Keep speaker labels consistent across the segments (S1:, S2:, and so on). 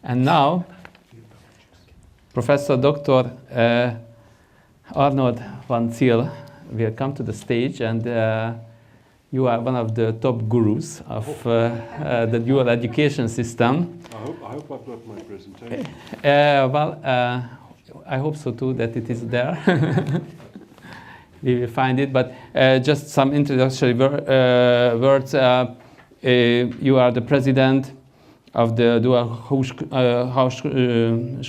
S1: And now, Professor Dr. Arnold van Zyl will come to the stage, and you are one of the top gurus of the dual education system.
S2: I hope I've got my presentation.
S1: I hope so too, that it is there. We will find it, but just some introductory words. You are the president of the Duale Hochschule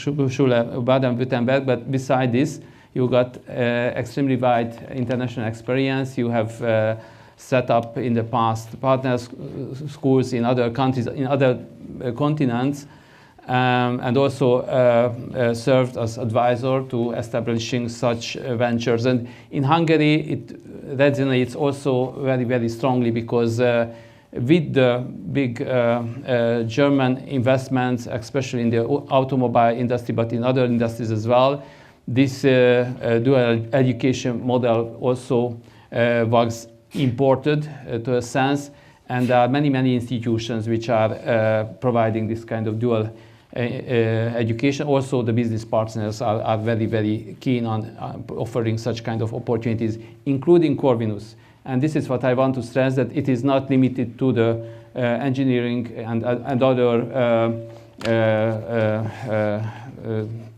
S1: Baden-Wuerttemberg, but beside this, you got extremely wide international experience. You have set up in the past partner schools in other countries, in other continents, and also served as advisor to establishing such ventures. And in Hungary, it resonates also very, very strongly because with the big German investments, especially in the automobile industry, but in other industries as well, this dual education model also was imported to a sense, and there are many, many institutions which are providing this kind of dual education. Also, the business partners are very, very keen on offering such kind of opportunities, including Corvinus. And this is what I want to stress, that it is not limited to the engineering and other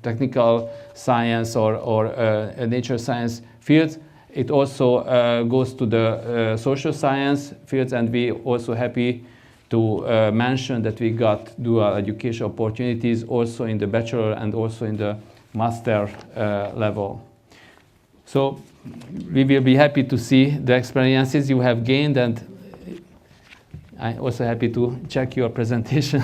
S1: technical science or nature science fields. It also goes to the social science fields, and we also happy to mention that we got dual education opportunities also in the bachelor and also in the master level. So we will be happy to see the experiences you have gained, and I'm also happy to check your presentation.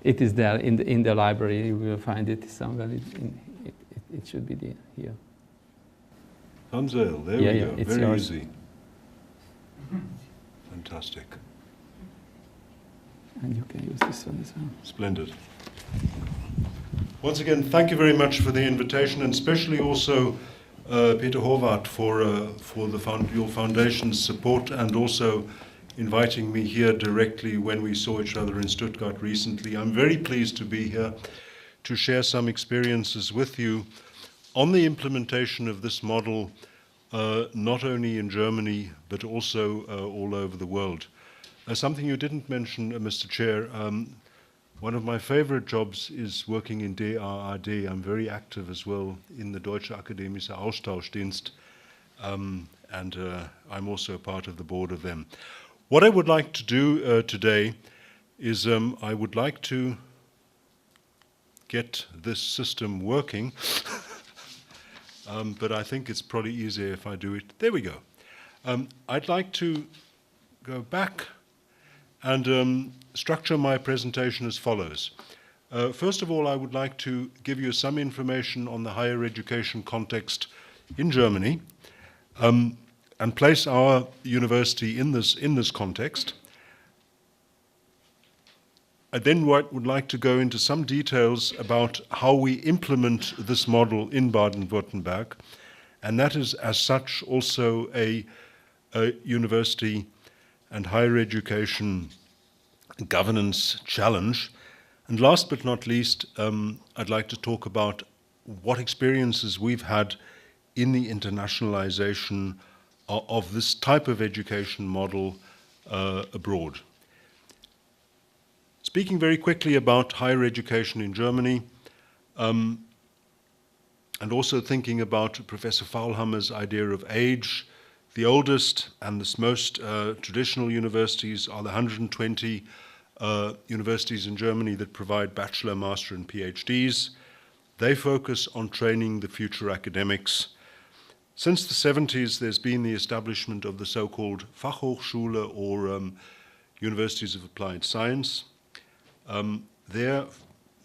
S1: It is there in the library. You will find it somewhere. It should be here.
S2: Untitled, there we go. Very yours. Easy. Fantastic.
S1: And you can use this one as well.
S2: Splendid. Once again, thank you very much for the invitation, and especially also Péter Horváth for your foundation's support, and also inviting me here directly when we saw each other in Stuttgart recently. I'm very pleased to be here to share some experiences with you on the implementation of this model, not only in Germany, but also all over the world. Something you didn't mention, Mr. Chair, one of my favorite jobs is working in DAAD. I'm very active as well in the Deutsche Akademische Austauschdienst, and I'm also a part of the board of them. What I would like to do today is I would like to get this system working, but I think it's probably easier if I do it. There we go. I'd like to go back and structure my presentation as follows. First of all, I would like to give you some information on the higher education context in Germany, and place our university in this context. I then would like to go into some details about how we implement this model in Baden-Wuerttemberg, and that is as such also a university and higher education governance challenge. And last but not least, I'd like to talk about what experiences we've had in the internationalization of this type of education model abroad. Speaking very quickly about higher education in Germany, and also thinking about Professor Faulhammer's idea of age. The oldest and the most traditional universities are the 120 universities in Germany that provide bachelor, master, and PhDs. They focus on training the future academics. Since the 70s, there's been the establishment of the so-called Fachhochschule, or universities of applied science. Their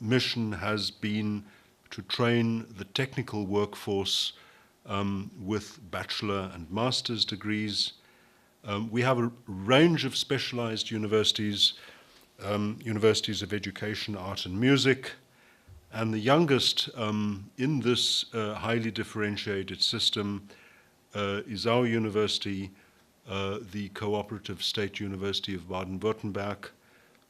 S2: mission has been to train the technical workforce with bachelor and master's degrees. We have a range of specialized universities, universities of education, art and music, and the youngest in this highly differentiated system is our university, the Cooperative State University of Baden-Wuerttemberg,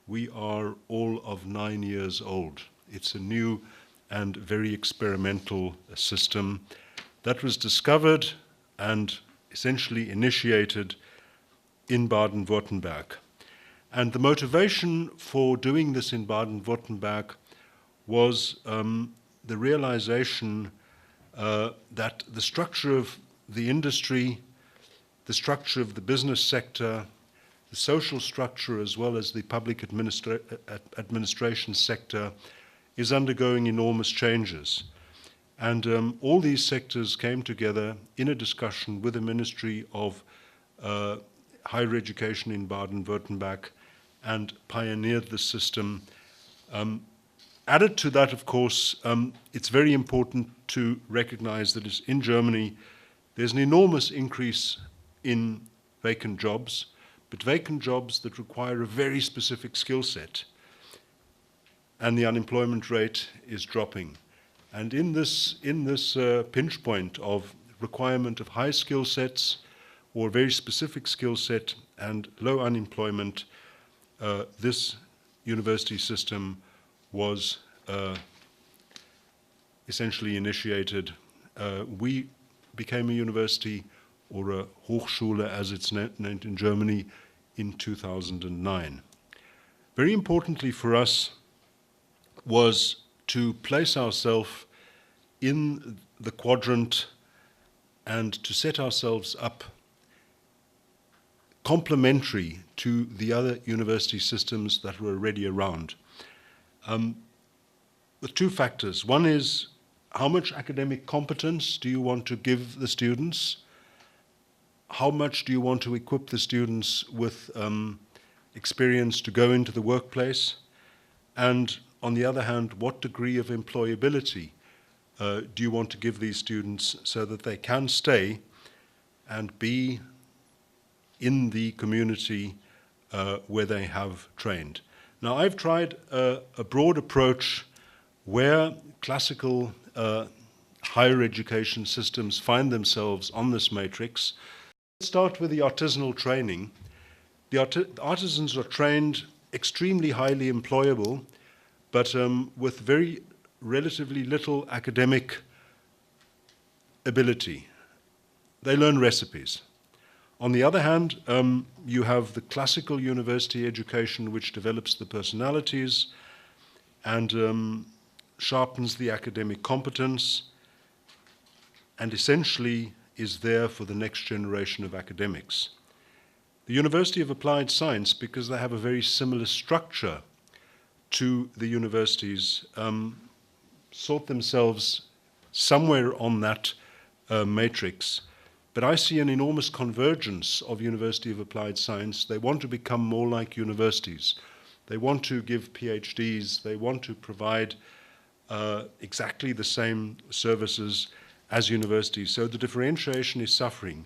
S2: we are all of 9 years old. It's a new and very experimental system that was discovered and essentially initiated in Baden-Wuerttemberg. And the motivation for doing this in Baden-Wuerttemberg was the realization that the structure of the industry, the structure of the business sector, the social structure as well as the public administration sector is undergoing enormous changes. And all these sectors came together in a discussion with the Ministry of Higher Education in Baden-Württemberg and pioneered the system. Added to that, of course, it's very important to recognize that in Germany, there's an enormous increase in vacant jobs, but vacant jobs that require a very specific skill set. And the unemployment rate is dropping. And in this pinch point of requirement of high skill sets or very specific skill set and low unemployment, this university system was essentially initiated. We became a university, or a Hochschule as it's named in Germany, in 2009. Very importantly for us was to place ourselves in the quadrant and to set ourselves up complementary to the other university systems that were already around. With two factors. One is, how much academic competence do you want to give the students? How much do you want to equip the students with experience to go into the workplace? And on the other hand, what degree of employability do you want to give these students so that they can stay and be in the community where they have trained? Now, I've tried a broad approach where classical higher education systems find themselves on this matrix. Let's start with the artisanal training. The artisans are trained extremely highly employable, but with very relatively little academic ability. They learn recipes. On the other hand, you have the classical university education, which develops the personalities and sharpens the academic competence and essentially is there for the next generation of academics. The University of Applied Science, because they have a very similar structure to the universities, sort themselves somewhere on that matrix. But I see an enormous convergence of University of Applied Science. They want to become more like universities. They want to give PhDs. They want to provide exactly the same services as universities. So the differentiation is suffering.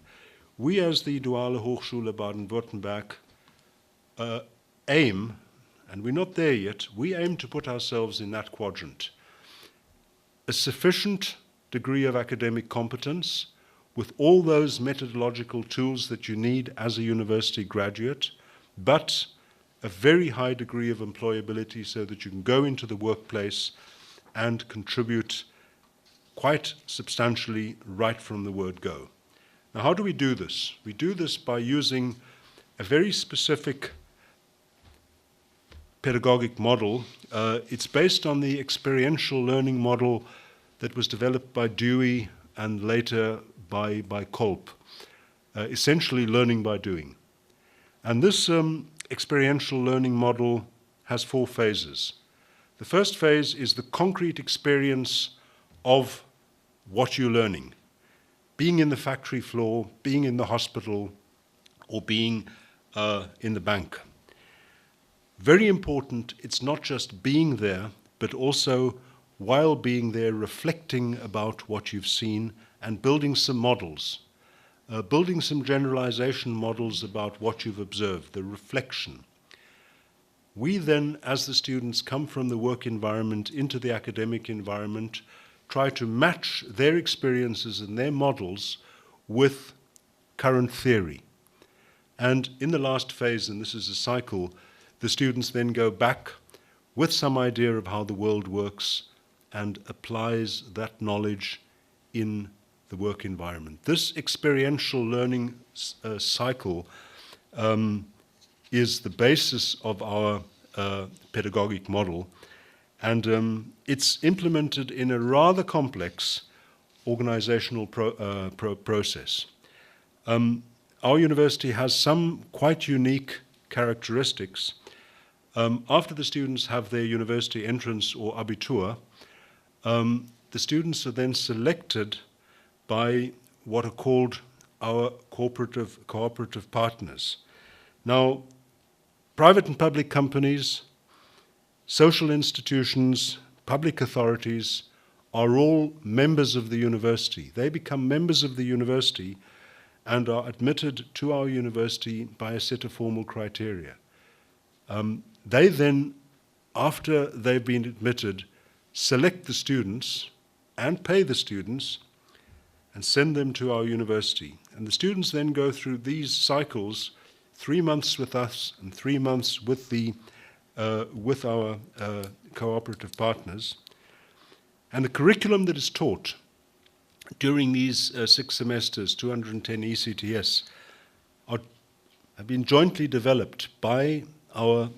S2: We, as the Duale Hochschule Baden-Württemberg, aim, and we're not there yet, we aim to put ourselves in that quadrant. A sufficient degree of academic competence with all those methodological tools that you need as a university graduate, but a very high degree of employability so that you can go into the workplace and contribute quite substantially right from the word go. Now, how do we do this? We do this by using a very specific pedagogic model. It's based on the experiential learning model that was developed by Dewey and later by Kolb, essentially learning by doing. And this experiential learning model has 4 phases. The first phase is the concrete experience of what you're learning, being in the factory floor, being in the hospital, or being in the bank. Very important, it's not just being there, but also while being there, reflecting about what you've seen and building some models, building some generalization models about what you've observed, the reflection. We then, as the students come from the work environment into the academic environment, try to match their experiences and their models with current theory. And in the last phase, and this is a cycle, the students then go back with some idea of how the world works and applies that knowledge in the work environment. This experiential learning cycle is the basis of our pedagogic model, and it's implemented in a rather complex organizational process. Our university has some quite unique characteristics. After the students have their university entrance or Abitur, the students are then selected by what are called our cooperative partners. Now, private and public companies, social institutions, public authorities are all members of the university. They become members of the university and are admitted to our university by a set of formal criteria. They then, after they've been admitted, select the students and pay the students and send them to our university. And the students then go through these cycles, 3 months with us and 3 months with our cooperative partners. And the curriculum that is taught during these 6 semesters, 210 ECTS, have been jointly developed by our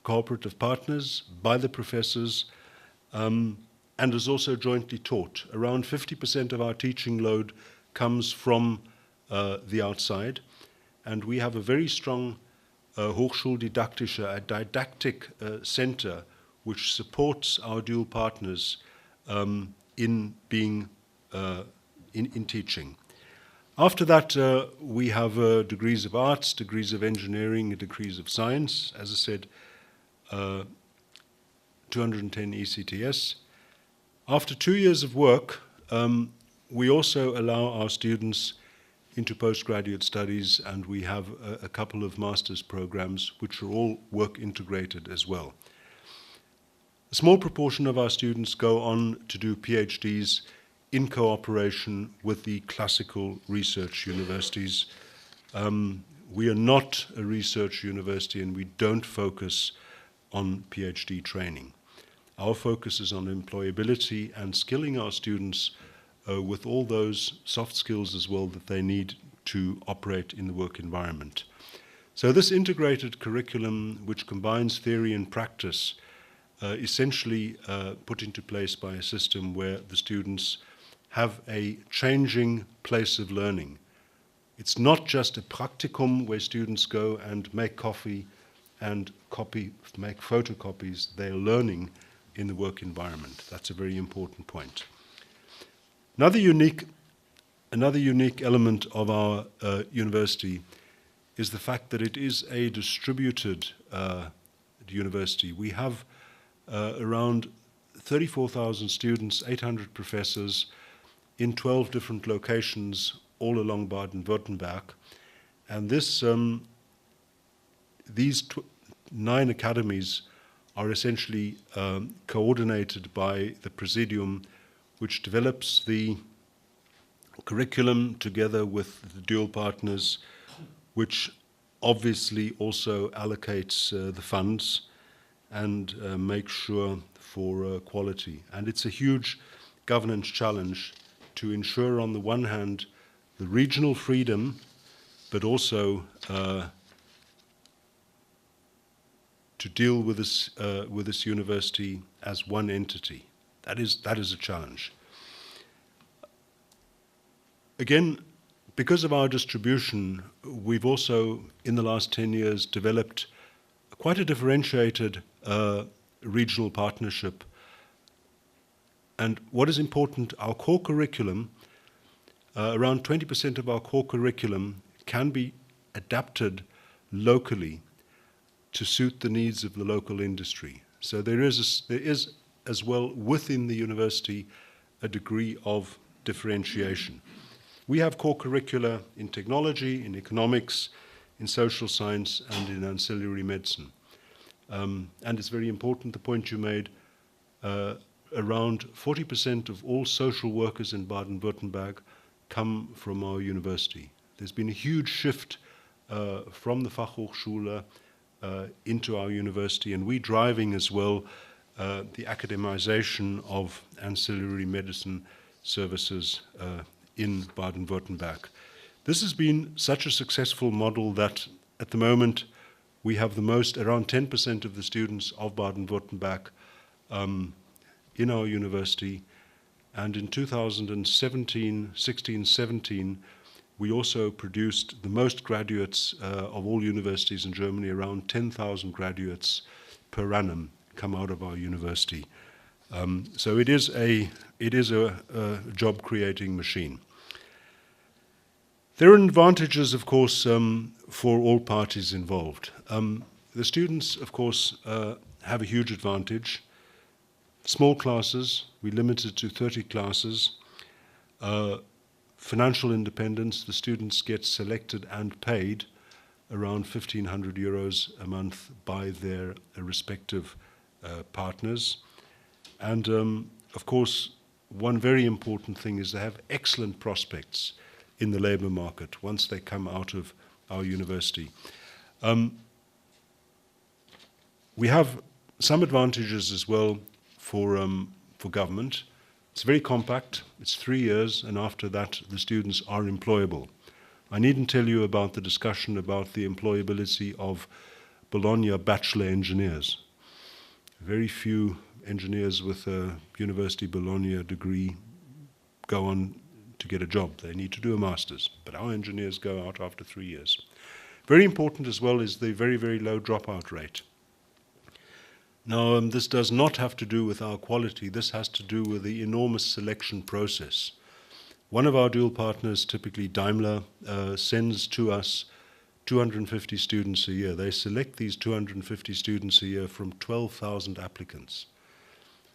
S2: cooperative partners, by the professors, and is also jointly taught. Around 50% of our teaching load comes from the outside, and we have a very strong Hochschuldidaktische, a didactic center which supports our dual partners in teaching. After that, we have degrees of arts, degrees of engineering, degrees of science, as I said, 210 ECTS. After 2 years of work, we also allow our students into postgraduate studies, and we have a couple of master's programs which are all work integrated as well. A small proportion of our students go on to do PhDs in cooperation with the classical research universities. We are not a research university, and we don't focus on PhD training. Our focus is on employability and skilling our students with all those soft skills as well that they need to operate in the work environment. So this integrated curriculum, which combines theory and practice, essentially put into place by a system where the students have a changing place of learning. It's not just a practicum where students go and make coffee and make photocopies. They're learning in the work environment. That's a very important point. Another unique element of our university is the fact that it is a distributed university. We have around 34,000 students, 800 professors in 12 different locations all along Baden-Wuerttemberg. And these 9 academies are essentially coordinated by the Presidium, which develops the curriculum together with the dual partners, which obviously also allocates the funds and makes sure for quality. And it's a huge governance challenge to ensure, on the one hand, the regional freedom, but also to deal with this university as one entity. That is a challenge. Again, because of our distribution, we've also, in the last 10 years, developed quite a differentiated regional partnership. And what is important, our core curriculum, around 20% of our core curriculum can be adapted locally to suit the needs of the local industry. So there is as well within the university a degree of differentiation. We have core curricula in technology, in economics, in social science, and in ancillary medicine. And it's very important, the point you made, around 40% of all social workers in Baden-Wuerttemberg come from our university. There's been a huge shift from the Fachhochschule into our university, and we're driving as well the academization of ancillary medicine services in Baden-Wuerttemberg. This has been such a successful model that at the moment we have the most, around 10% of the students of Baden-Wuerttemberg in our university. And in 2017, 16, 17, we also produced the most graduates of all universities in Germany. Around 10,000 graduates per annum come out of our university. So it is a job-creating machine. There are advantages, of course, for all parties involved. The students, of course, have a huge advantage. Small classes, we limited to 30 classes. Financial independence, the students get selected and paid around 1,500 euros a month by their respective partners. And of course, one very important thing is they have excellent prospects in the labor market once they come out of our university. We have some advantages as well for government. It's very compact, it's 3 years, and after that the students are employable. I needn't tell you about the discussion about the employability of Bologna bachelor engineers. Very few engineers with a University Bologna degree go on to get a job. They need to do a master's, but our engineers go out after 3 years. Very important as well is the very, very low dropout rate. Now, this does not have to do with our quality. This has to do with the enormous selection process. One of our dual partners, typically Daimler, sends to us 250 students a year. They select these 250 students a year from 12,000 applicants.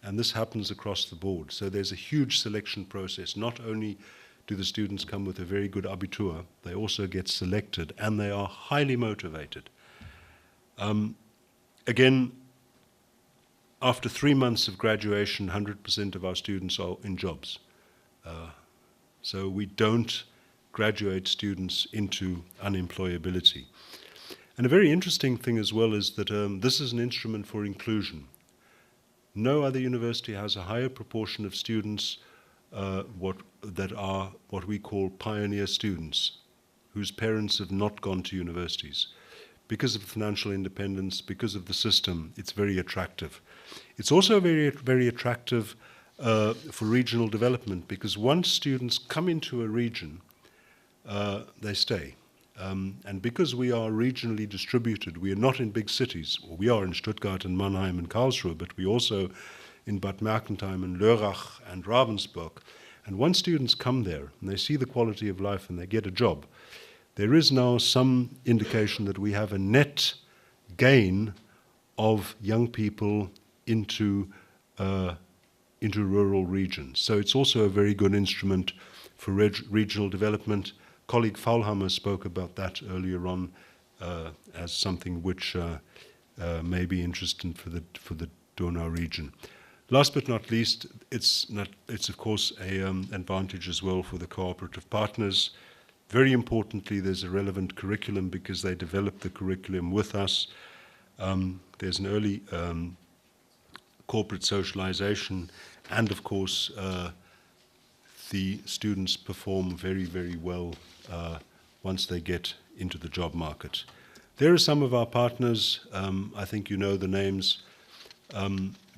S2: And this happens across the board. So there's a huge selection process. Not only do the students come with a very good Abitur, they also get selected, and they are highly motivated. Again, after 3 months of graduation, 100% of our students are in jobs. So we don't graduate students into unemployability. And a very interesting thing as well is that this is an instrument for inclusion. No other university has a higher proportion of students that are what we call pioneer students, whose parents have not gone to universities. Because of financial independence, because of the system, it's very attractive. It's also very, very attractive for regional development, because once students come into a region, they stay. And because we are regionally distributed, we are not in big cities. Well, we are in Stuttgart and Mannheim and Karlsruhe, but we also in Bad Mergentheim and Lörrach and Ravensburg. And once students come there and they see the quality of life and they get a job, there is now some indication that we have a net gain of young people into rural regions. So it's also a very good instrument for regional development. Colleague Faulhammer spoke about that earlier on as something which may be interesting for the Donau region. Last but not least, it's of course an advantage as well for the cooperative partners. Very importantly, there's a relevant curriculum because they develop the curriculum with us. There's an early corporate socialization, and of course, the students perform very, very well once they get into the job market. There are some of our partners. I think you know the names.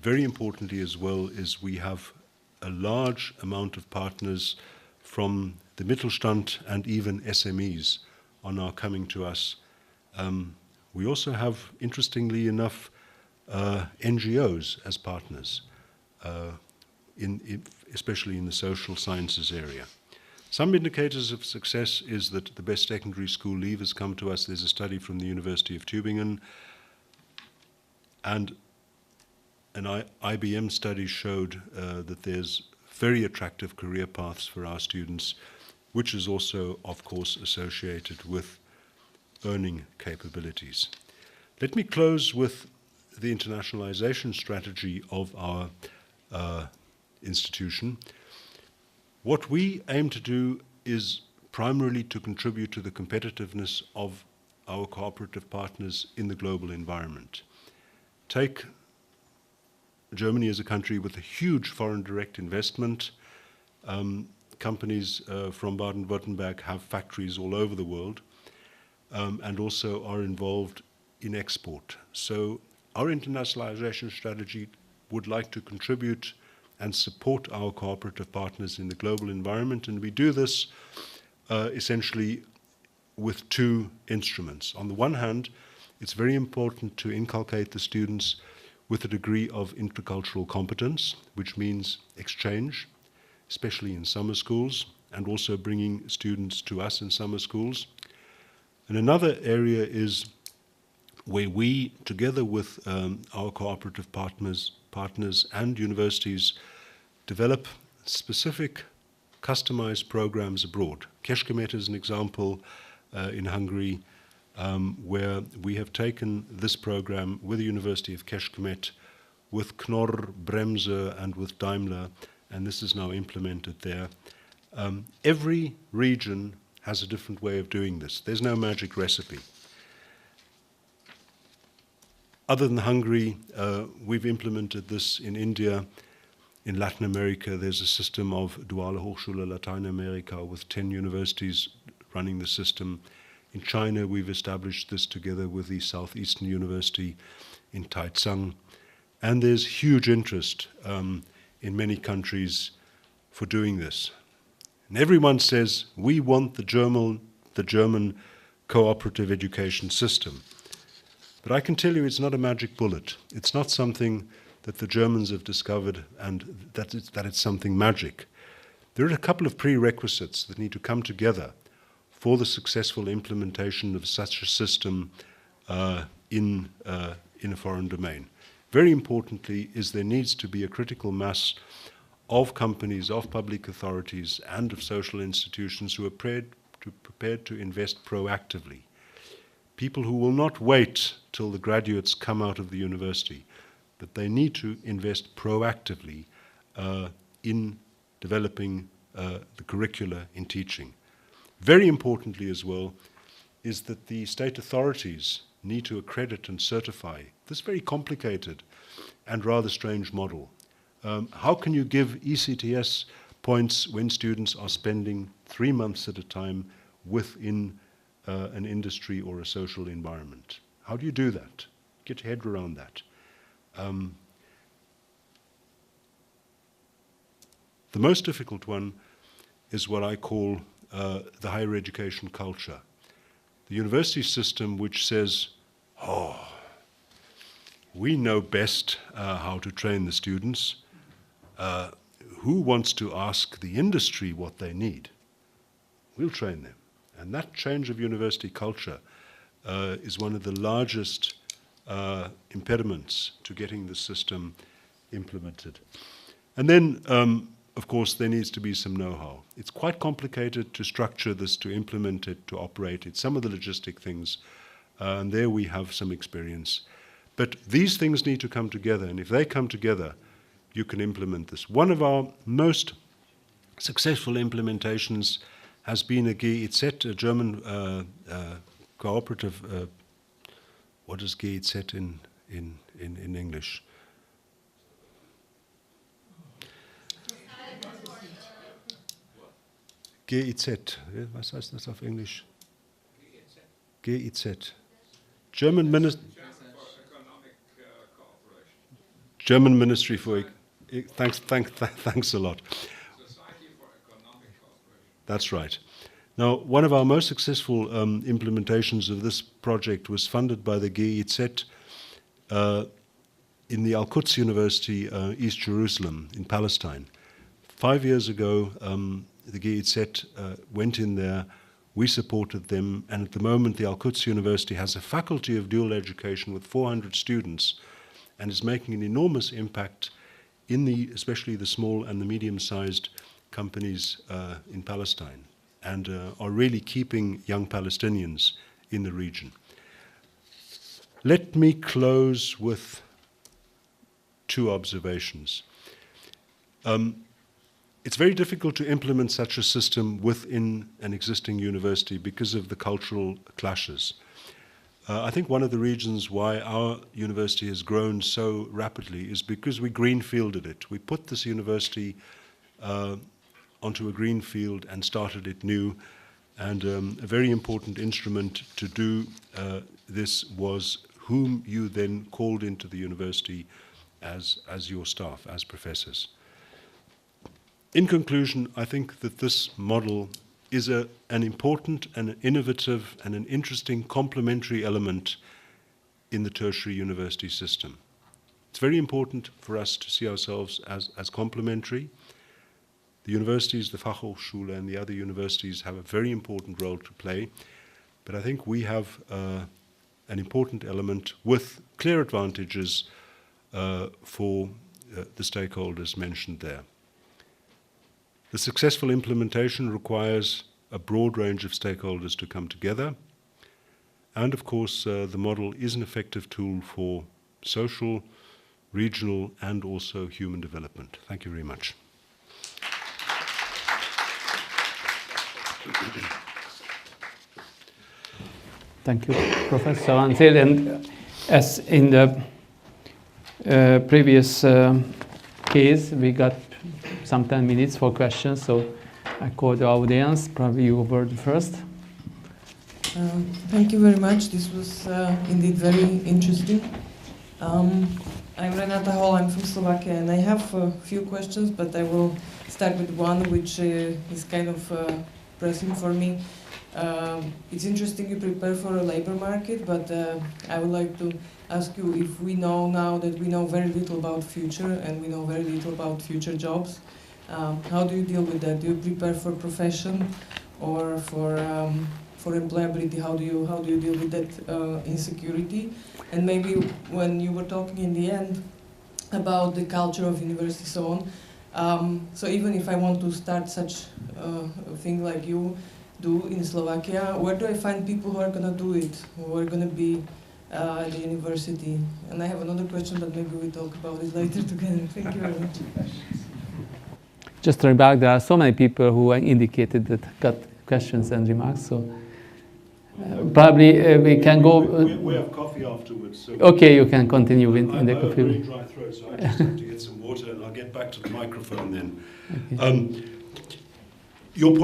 S2: Very importantly as well is we have a large amount of partners from the Mittelstand and even SMEs are now coming to us. We also have, interestingly enough, NGOs as partners, especially in the social sciences area. Some indicators of success is that the best secondary school leavers come to us. There's a study from the University of Tübingen, and an IBM study showed that there's very attractive career paths for our students, which is also, of course, associated with earning capabilities. Let me close with the internationalization strategy of our institution. What we aim to do is primarily to contribute to the competitiveness of our cooperative partners in the global environment. Take Germany as a country with a huge foreign direct investment. Companies from Baden-Wuerttemberg have factories all over the world and also are involved in export. So our internationalization strategy would like to contribute and support our cooperative partners in the global environment, and we do this essentially with two instruments. On the one hand, it's very important to inculcate the students with a degree of intercultural competence, which means exchange, especially in summer schools, and also bringing students to us in summer schools. And another area is where we, together with our cooperative partners and universities, develop specific customized programs abroad. Kecskemét is an example in Hungary, where we have taken this program with the University of Kecskemét, with Knorr, Bremse, and with Daimler, and this is now implemented there. Every region has a different way of doing this. There's no magic recipe. Other than Hungary, we've implemented this in India. In Latin America, there's a system of Duale Hochschule Lateinamerika with 10 universities running the system. In China, we've established this together with the Southeastern University in Taizang. And there's huge interest in many countries for doing this. And everyone says, we want the German cooperative education system. But I can tell you it's not a magic bullet. It's not something that the Germans have discovered and that it's something magic. There are a couple of prerequisites that need to come together for the successful implementation of such a system in a foreign domain. Very importantly is there needs to be a critical mass of companies, of public authorities, and of social institutions who are prepared to invest proactively. People who will not wait till the graduates come out of the university, but they need to invest proactively in developing the curricula in teaching. Very importantly as well is that the state authorities need to accredit and certify this very complicated and rather strange model. How can you give ECTS points when students are spending 3 months at a time within an industry or a social environment? How do you do that? Get your head around that. The most difficult one is what I call the higher education culture. The university system which says, oh, we know best how to train the students. Who wants to ask the industry what they need? We'll train them. And that change of university culture is one of the largest impediments to getting the system implemented. And then, of course, there needs to be some know-how. It's quite complicated to structure this, to implement it, to operate it, some of the logistic things, and there we have some experience. But these things need to come together, and if they come together, you can implement this. One of our most successful implementations has been a GIZ, a German cooperative. What is GIZ in English? GIZ, was heißt das auf Englisch? GIZ. German Ministry for thanks a lot. That's right. Now, one of our most successful implementations of this project was funded by the GIZ in the Al-Quds University, East Jerusalem, in Palestine. 5 years ago, the GIZ went in there, we supported them, and at the moment the Al-Quds University has a faculty of dual education with 400 students and is making an enormous impact in especially the small and the medium-sized companies in Palestine, and are really keeping young Palestinians in the region. Let me close with 2 observations. It's very difficult to implement such a system within an existing university because of the cultural clashes. I think one of the reasons why our university has grown so rapidly is because we greenfielded it. We put this university onto a green field and started it new. And a very important instrument to do this was whom you then called into the university as your staff, as professors. In conclusion, I think that this model is an important and an innovative and an interesting complementary element in the tertiary university system. It's very important for us to see ourselves as complementary. The universities, the Fachhochschule and the other universities have a very important role to play, but I think we have an important element with clear advantages for the stakeholders mentioned there. The successful implementation requires a broad range of stakeholders to come together, and of course the model is an effective tool for social, regional and also human development. Thank you very much.
S1: Thank you, Professor Ansel. And as in the previous case, we got some 10 minutes for questions, so I call the audience. Probably you were the first.
S3: Thank you very much. This was indeed very interesting. I'm Renata Hall, I'm from Slovakia, and I have a few questions, but I will start with one which is kind of pressing for me. It's interesting you prepare for a labor market, but I would like to ask you if we know now that we know very little about future and we know very little about future jobs, how do you deal with that? Do you prepare for profession or for employability? How do you deal with that insecurity? And maybe when you were talking in the end about the culture of university, so on. So even if I want to start such a thing like you do in Slovakia, where do I find people who are going to do it, who are going to be at the university? And I have another question, but maybe we talk about it later together. Thank you very much.
S1: Just to remark, there are so many people who indicated that got questions and remarks, so probably we can go.
S2: We have coffee afterwards. So
S1: okay, you can continue in the coffee.
S2: I have a very dry throat, so I just have to get some water, and I'll get back to the microphone then.
S1: Okay.
S2: Your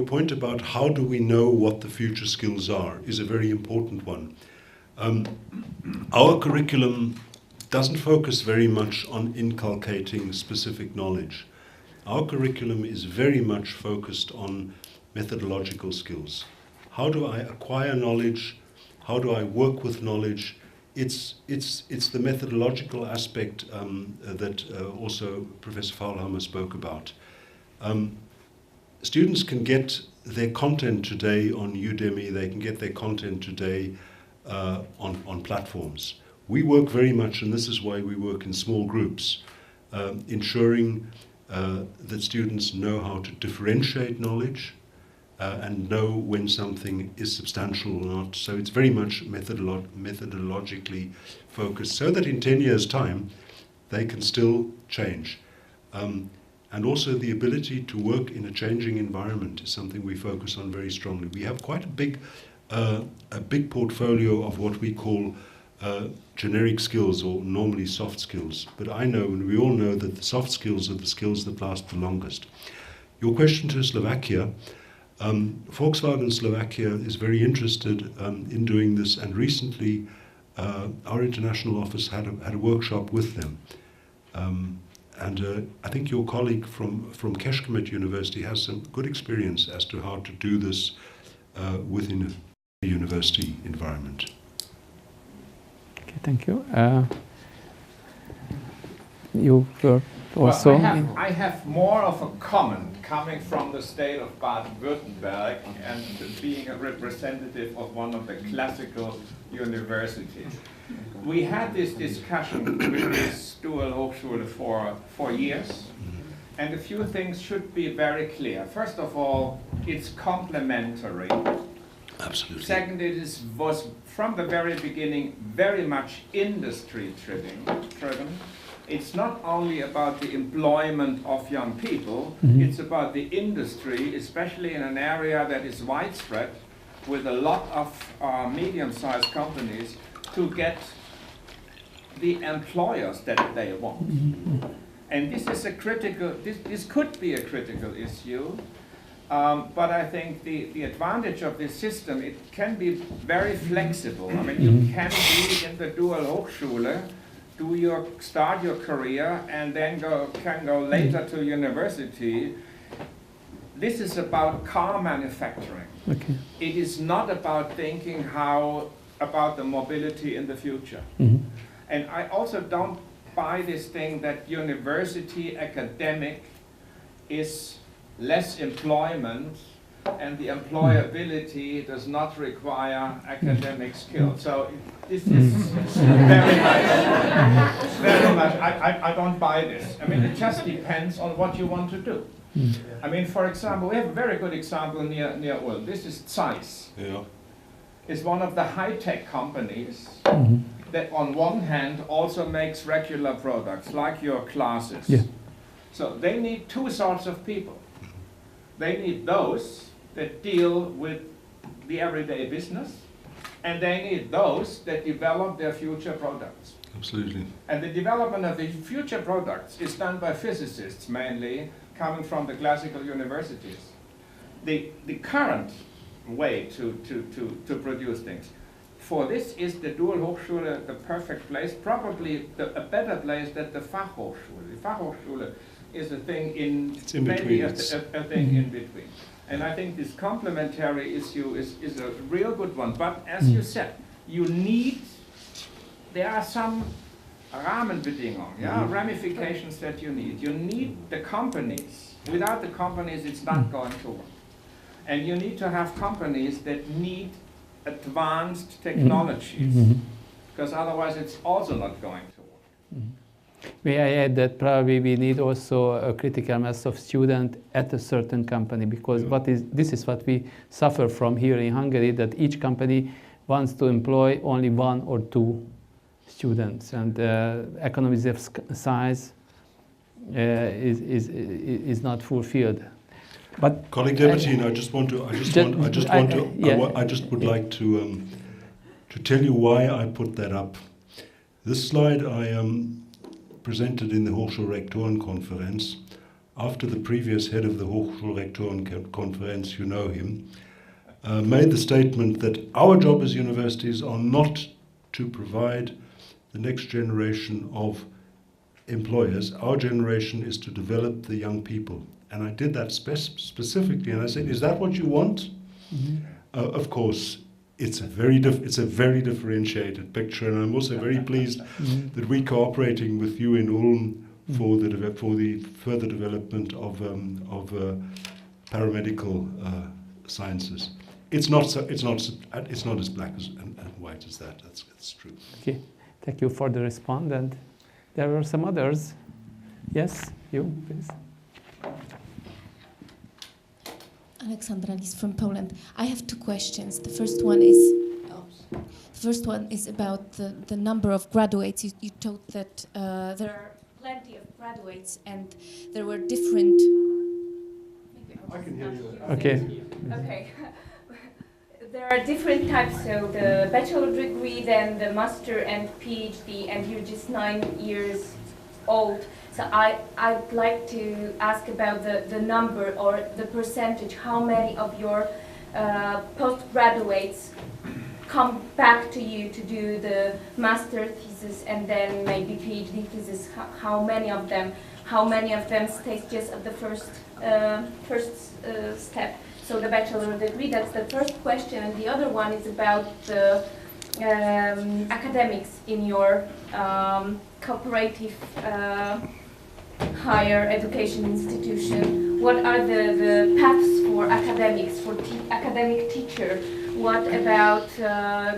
S2: point about how do we know what the future skills are is a very important one. Our curriculum doesn't focus very much on inculcating specific knowledge. Our curriculum is very much focused on methodological skills. How do I acquire knowledge? How do I work with knowledge? It's the methodological aspect that also Professor Faulhammer spoke about. Students can get their content today on Udemy, they can get their content today on platforms. We work very much, and this is why we work in small groups, ensuring that students know how to differentiate knowledge and know when something is substantial or not. So it's very much methodologically focused, so that in 10 years' time they can still change. And also the ability to work in a changing environment is something we focus on very strongly. We have quite a big portfolio of what we call generic skills, or normally soft skills. But I know, and we all know, that the soft skills are the skills that last the longest. Your question to Slovakia, Volkswagen Slovakia is very interested in doing this, and recently our international office had a workshop with them. And I think your colleague from Kecskemét University has some good experience as to how to do this within a university environment.
S1: Okay, thank you. You were also...
S4: Well, I have more of a comment coming from the state of Baden-Wuerttemberg and being a representative of one of the classical universities. We had this discussion with this Duale Hochschule for years, and a few things should be very clear. First of all, it's complementary.
S2: Absolutely.
S4: Second, was from the very beginning very much industry driven. It's not only about the employment of young people, it's about the industry, especially in an area that is widespread, with a lot of medium-sized companies to get the employers that they want. And this is a critical, this could be a critical issue, but I think the advantage of this system, it can be very flexible. I mean, you can be in the Dual Hochschule, start your career, and then can go later to university. This is about car manufacturing.
S1: Okay.
S4: It is not about thinking about the mobility in the future. And I also don't buy this thing that university academic is less employment and the employability does not require academic skill. So this is very much, I don't buy this. I mean, it just depends on what you want to do. I mean, for example, we have a very good example near Ulm. This is Zeiss.
S2: Yeah.
S4: It's one of the high-tech companies that on one hand also makes regular products, like your classes.
S1: Yeah.
S4: So they need two sorts of people. They need those that deal with the everyday business, and they need those that develop their future products.
S2: Absolutely.
S4: And the development of the future products is done by physicists mainly, coming from the classical universities. The current way to produce things. For this is the Dual Hochschule the perfect place, probably a better place than the Fachhochschule. The Fachhochschule is a thing in maybe a thing in between. And I think this complementary issue is a real good one. But as you said, there are some Rahmenbedingungen, ramifications that you need. You need the companies. Without the companies, it's not going to work. And you need to have companies that need advanced technologies, because otherwise it's also not going to work.
S1: May I add that probably we need also a critical mass of students at a certain company, because this is what we suffer from here in Hungary, that each company wants to employ only one or two students, and economies of size is not fulfilled. But
S2: colleague Demartine, I just would like to tell you why I put that up. This slide I presented in the Hochschulrektoren Conference after the previous head of the Hochschulrektoren Conference, you know him, made the statement that our job as universities are not to provide the next generation of employers. Our generation is to develop the young people. And I did that specifically, and I said, is that what you want? Of course, it's a very differentiated picture, and I'm also very pleased that we're cooperating with you in Ulm for the further development of paramedical sciences. It's not as black and white as that. That's true.
S1: Okay, thank you for the response. And there were some others. Yes, you please.
S5: Alexandra Lis from Poland. I have two questions. The first one is about the number of graduates. You told that there are plenty of graduates and there were different...
S2: I can hear you.
S1: Okay.
S5: Okay. There are different types, so the bachelor degree, then the master and PhD, and you're just 9 years old. So I'd like to ask about the number or the percentage, how many of your postgraduates come back to you to do the master thesis and then maybe PhD thesis, how many of them stays just at the first step. So the bachelor degree, that's the first question, and the other one is about the academics in your cooperative higher education institution. What are the paths for academics, for academic teacher? What about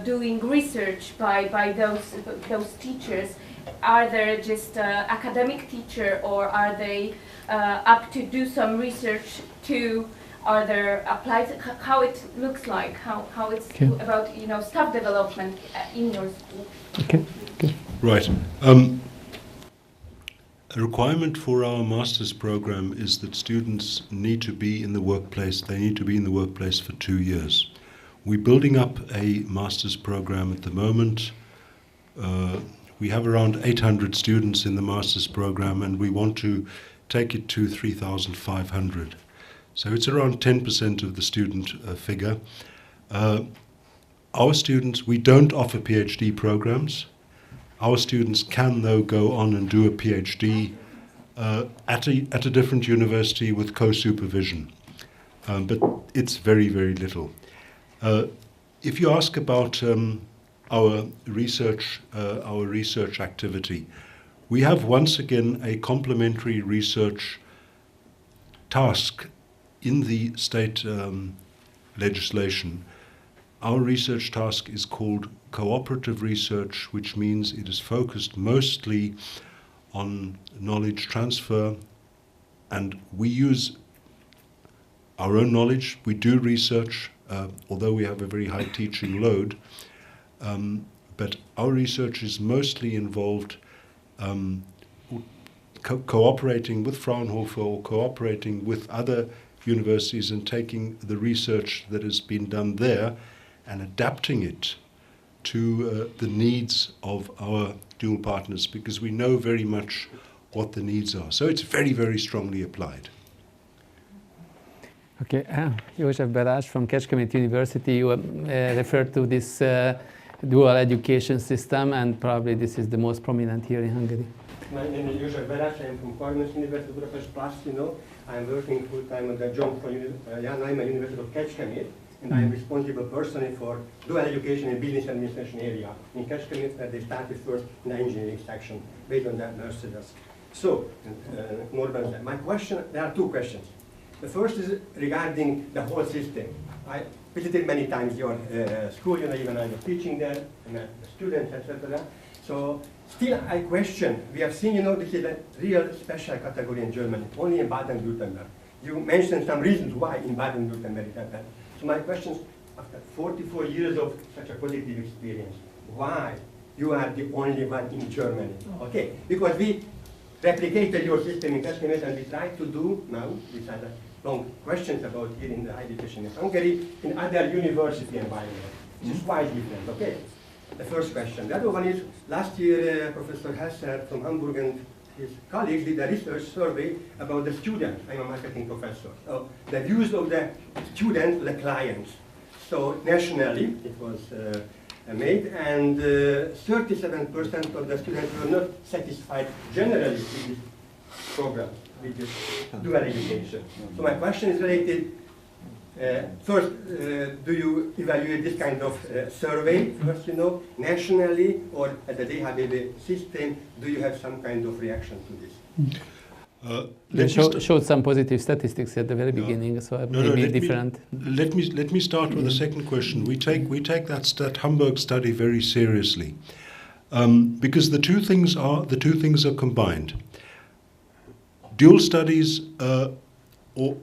S5: doing research by those teachers? Are they just academic teacher, or are they up to do some research too? Are there applied? How it looks like? How it's about staff development in your school?
S1: Okay.
S2: Right. A requirement for our master's program is that students need to be in the workplace. They need to be in the workplace for 2 years. We're building up a master's program at the moment. We have around 800 students in the master's program, and we want to take it to 3,500. So it's around 10% of the student figure. Our students, we don't offer PhD programs. Our students can, though, go on and do a PhD at a different university with co-supervision. But it's very, very little. If you ask about our research activity, we have once again a complementary research task in the state legislation. Our research task is called cooperative research, which means it is focused mostly on knowledge transfer, and we use our own knowledge. We do research, although we have a very high teaching load, but our research is mostly involved cooperating with Fraunhofer or cooperating with other universities and taking the research that has been done there and adapting it to the needs of our dual partners, because we know very much what the needs are. So it's very, very strongly applied.
S1: Okay, József Balázs from Kecskemét University, you referred to this dual education system, and probably this is the most prominent here in Hungary.
S6: My name is József Balázs. I am from Corvinus University of Budapest. Plus, I am working full-time at the Jan Neumann University of Kecskemét, and I am responsible personally for dual education in business administration area in Kecskemét, where they started first in the engineering section, based on that Mercedes. So, my question, there are two questions. The first is regarding the whole system. I visited many times your school, even I was teaching there, and students, etc. So, still I question, we have seen, this is a real special category in Germany, only in Baden-Wuerttemberg. You mentioned some reasons why in Baden-Wuerttemberg it happened. So my question is, after 44 years of such a positive experience, why you are the only one in Germany? Okay, because we replicated your system in Kecskemét, and we try to do now, these are the long questions about here in the higher education in Hungary, in other university environment, which is quite different, okay? The first question. The other one is, last year Professor Hesser from Hamburg and his colleagues did a research survey about the students. I'm a marketing professor. So the views of the students, the clients. So nationally it was made, and 37% of the students were not satisfied generally with this program, with this dual education. So my question is related, first, do you evaluate this kind of survey first, nationally, or at the DHBB system, do you have some kind of reaction to this?
S1: You showed some positive statistics at the very beginning, so maybe different.
S2: Let me start with the second question. We take that Hamburg study very seriously, because the two things are combined. Dual studies or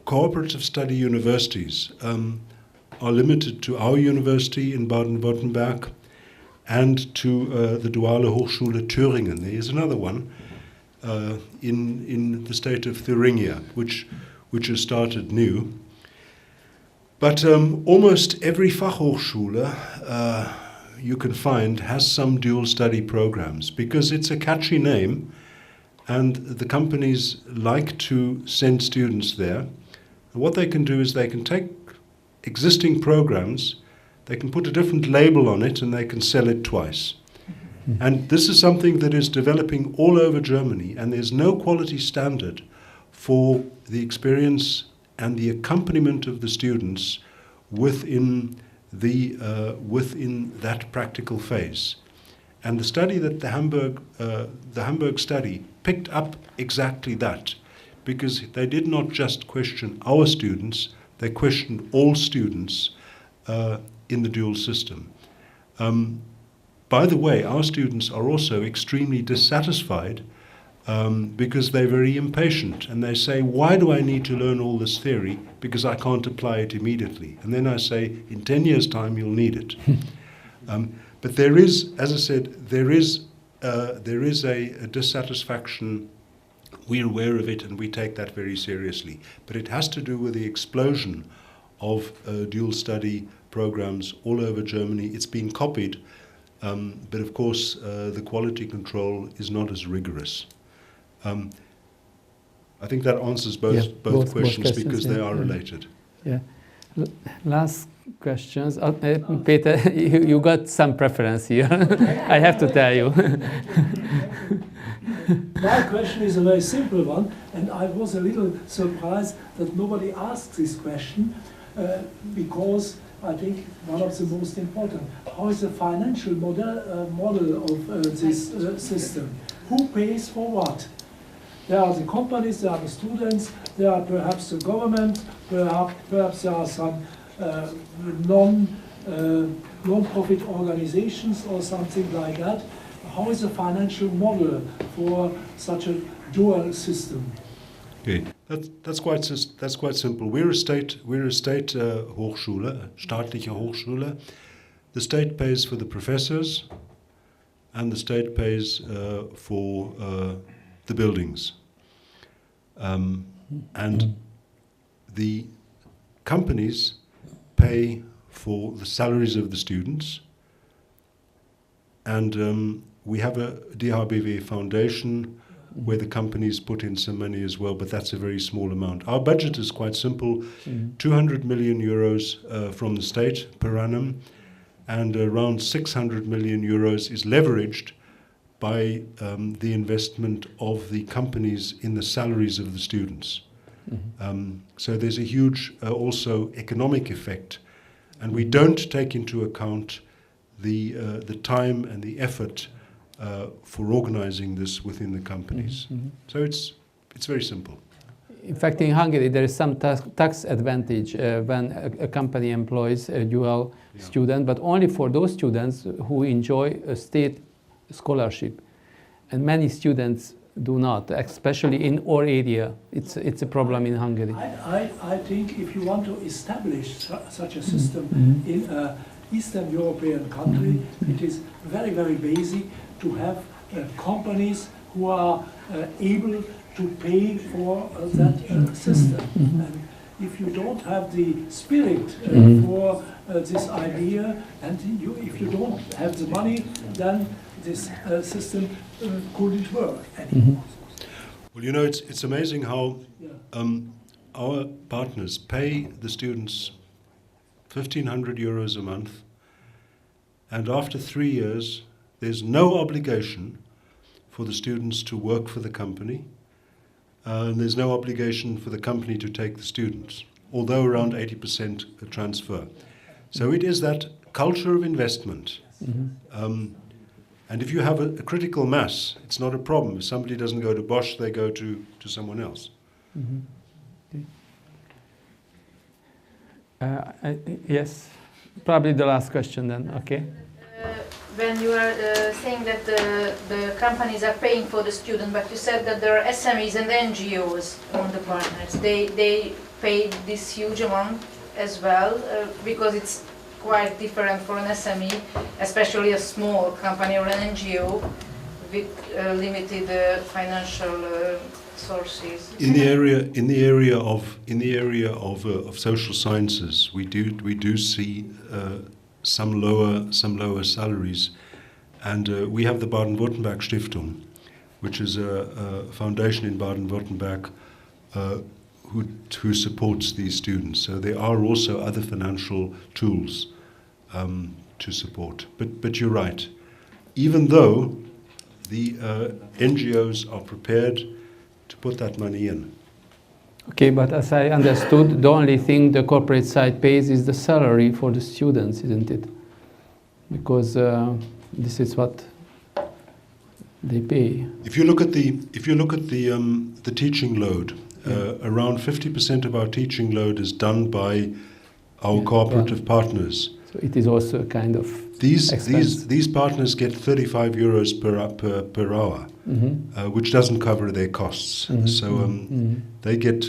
S2: cooperative study universities are limited to our university in Baden-Wuerttemberg and to the Duale Hochschule Thüringen. There is another one in the state of Thuringia, which has started new. But almost every Fachhochschule you can find has some dual study programs, because it's a catchy name, and the companies like to send students there. And what they can do is they can take existing programs, they can put a different label on it, and they can sell it twice. And this is something that is developing all over Germany, and there's no quality standard for the experience and the accompaniment of the students within that practical phase. And the study that the Hamburg study picked up exactly that, because they did not just question our students, they questioned all students in the dual system. By the way, our students are also extremely dissatisfied because they're very impatient, and they say, why do I need to learn all this theory? Because I can't apply it immediately. And then I say, in 10 years' time, you'll need it. But there is, as I said, there is a dissatisfaction. We're aware of it, and we take that very seriously. But it has to do with the explosion of dual study programs all over Germany. It's been copied, but of course the quality control is not as rigorous. I think that answers both questions because they are related.
S1: Yeah. Last questions. Peter, you got some preference here. I have to tell you.
S7: My question is a very simple one, and I was a little surprised that nobody asked this question because I think one of the most important. How is the financial model of this system? Who pays for what? There are the companies, there are the students, there are perhaps the government, perhaps there are some non-profit organizations or something like that. How is the financial model for such a dual system?
S2: Okay, that's quite simple. We're a state Hochschule, staatliche Hochschule. The state pays for the professors, and the state pays for the buildings, and the companies pay for the salaries of the students, and we have a DHBW Foundation where the companies put in some money as well, but that's a very small amount. Our budget is quite simple, 200 million euros from the state per annum, and around 600 million euros is leveraged by the investment of the companies in the salaries of the students. So there's a huge also economic effect, and we don't take into account the time and the effort for organizing this within the companies. So it's very simple.
S1: In fact, in Hungary, there is some tax advantage when a company employs a dual student, but only for those students who enjoy a state scholarship. And many students do not, especially in our area. It's a problem in Hungary.
S7: I think if you want to establish such a system in an Eastern European country, it is very, very basic to have companies who are able to pay for that system. And if you don't have the spirit for this idea, and if you don't have the money, then this system couldn't work anymore.
S2: Well, you know, it's amazing how our partners pay the students 1,500 euros a month, and after 3 years, there's no obligation for the students to work for the company, and there's no obligation for the company to take the students, although around 80% transfer. So it is that culture of investment. And if you have a critical mass, it's not a problem. If somebody doesn't go to Bosch, they go to someone else.
S1: Yes, probably the last question then, okay.
S8: When you are saying that the companies are paying for the student, but you said that there are SMEs and NGOs on the partners. They pay this huge amount as well, because it's quite different for an SME, especially a small company or an NGO with limited financial sources.
S2: In the area of social sciences, we do see some lower salaries, and we have the Baden-Wuerttemberg Stiftung, which is a foundation in Baden-Württemberg who supports these students. So there are also other financial tools to support. But you're right. Even though the NGOs are prepared to put that money in.
S1: Okay, but as I understood, the only thing the corporate side pays is the salary for the students, isn't it? Because this is what they pay.
S2: If you look at the teaching load, around 50% of our teaching load is done by our cooperative partners.
S1: So it is also a kind of
S2: these partners get 35 euros per hour, which doesn't cover their costs. So they get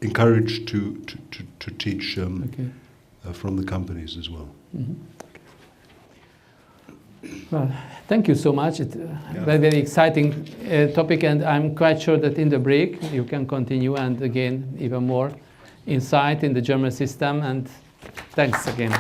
S2: encouraged to teach from the companies as well.
S1: Well, thank you so much. It's a very exciting topic, and I'm quite sure that in the break you can continue and again even more insight in the German system, and thanks again.